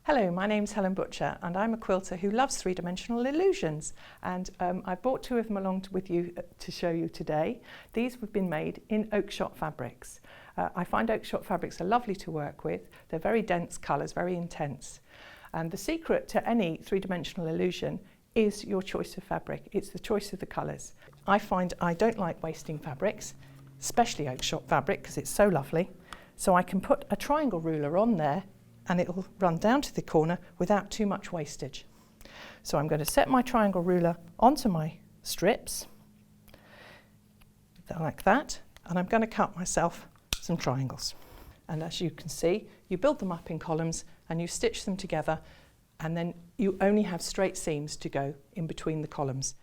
Hello, my name's Helen Butcher and I'm a quilter who loves three-dimensional illusions, and I brought two of them along with you to show you today. These have been made in oak shot fabrics. I find oak shot fabrics are lovely to work with. They're very dense colours, very intense. And the secret to any three-dimensional illusion is your choice of fabric. It's the choice of the colours. I find I don't like wasting fabrics, especially oak shot fabric because it's so lovely. So I can put a triangle ruler on there and it will run down to the corner without too much wastage. So I'm going to set my triangle ruler onto my strips, like that, and I'm going to cut myself some triangles. And as you can see, you build them up in columns and you stitch them together, and then you only have straight seams to go in between the columns.